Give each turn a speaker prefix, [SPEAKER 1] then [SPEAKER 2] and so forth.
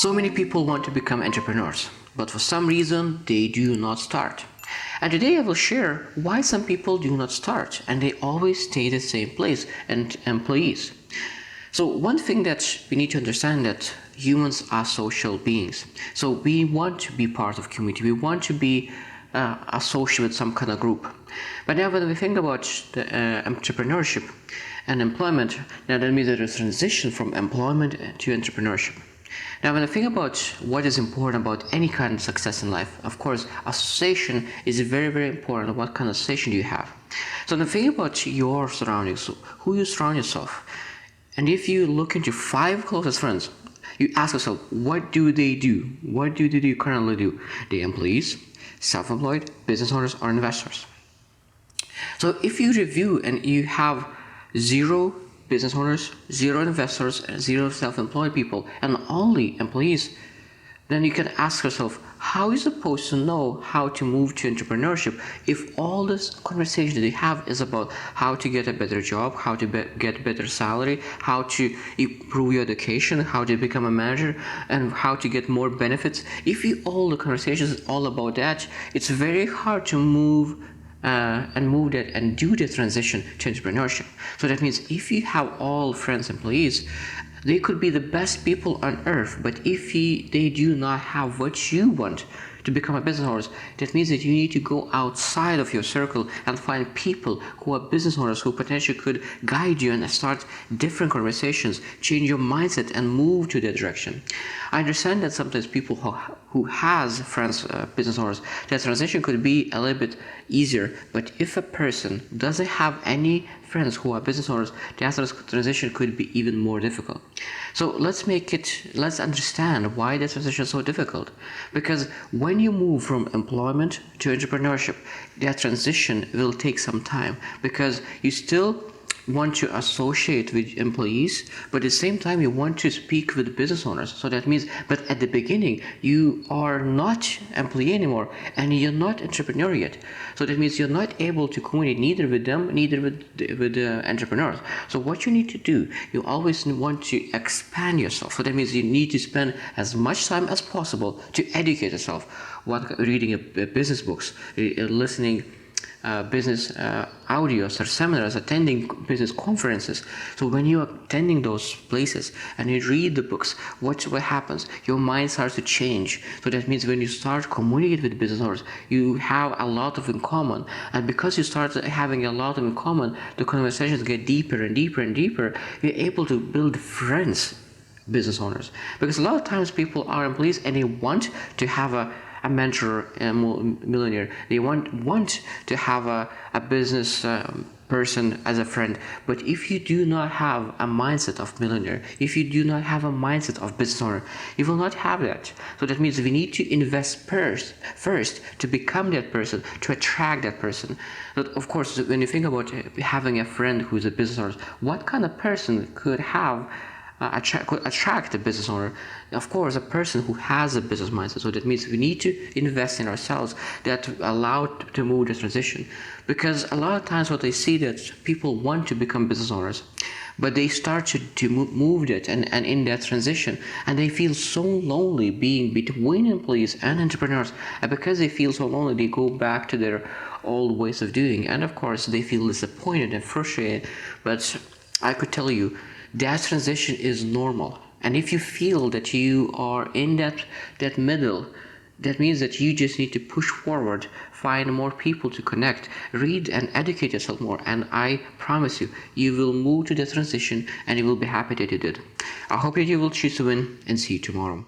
[SPEAKER 1] So many people want to become entrepreneurs, but for some reason they do not start. And today I will share why some people do not start and they always stay the same place and employees. So one thing that we need to understand that humans are social beings. So we want to be part of community. We want to be associated with some kind of group. But now when we think about the entrepreneurship and employment, now that means there is a transition from employment to entrepreneurship. Now, when I think about what is important about any kind of success in life, of course, association is very, very important. What kind of association do you have? So, when I think about your surroundings, who you surround yourself, and if you look into 5 closest friends, you ask yourself, what do they do? What do they currently do? They employees, self-employed, business owners, or investors. So, if you review and you have 0 business owners, 0 investors, and 0 self-employed people, and only employees, then you can ask yourself, how are you supposed to know how to move to entrepreneurship if all this conversation that you have is about how to get a better job, how to get better salary, how to improve your education, how to become a manager, and how to get more benefits? If all the conversations is all about that, it's very hard to move that and do the transition to entrepreneurship. So that means if you have all friends, employees, they could be the best people on earth, but if they do not have what you want to become a business owner, that means that you need to go outside of your circle and find people who are business owners who potentially could guide you and start different conversations, change your mindset and move to that direction. I understand that sometimes people who has friends, business owners, that transition could be a little bit easier, but if a person doesn't have any friends who are business owners, the transition could be even more difficult. So let's understand why the transition is so difficult. Because when you move from employment to entrepreneurship, that transition will take some time, because you still want to associate with employees, but at the same time you want to speak with business owners. So that means, but at the beginning you are not employee anymore and you're not entrepreneur yet. So that means you're not able to communicate neither with them, neither with the entrepreneurs. So what you need to do, you always want to expand yourself. So that means you need to spend as much time as possible to educate yourself. Reading business books, listening business audios or seminars, attending business conferences. So when you are attending those places and you read the books, what happens? Your mind starts to change. So that means when you start communicating with business owners, you have a lot of in common. And because you start having a lot of in common, the conversations get deeper and deeper and deeper. You're able to build friends, business owners. Because a lot of times people are employees and they want to have a mentor, a millionaire. They want to have a business person as a friend. But if you do not have a mindset of millionaire, if you do not have a mindset of business owner, you will not have that. So that means we need to invest first to become that person, to attract that person. But of course, when you think about having a friend who is a business owner, what kind of person could have could attract a business owner? Of course, a person who has a business mindset. So that means we need to invest in ourselves that allow to move the transition. Because a lot of times what I see that people want to become business owners, but they start to move that and in that transition, and they feel so lonely being between employees and entrepreneurs. And because they feel so lonely, they go back to their old ways of doing, and of course they feel disappointed and frustrated. But I could tell you, that transition is normal. And if you feel that you are in that middle, that means that you just need to push forward, find more people to connect, read and educate yourself more, and I promise you, you will move to the transition and you will be happy that you did. I hope that you will choose to win, and see you tomorrow.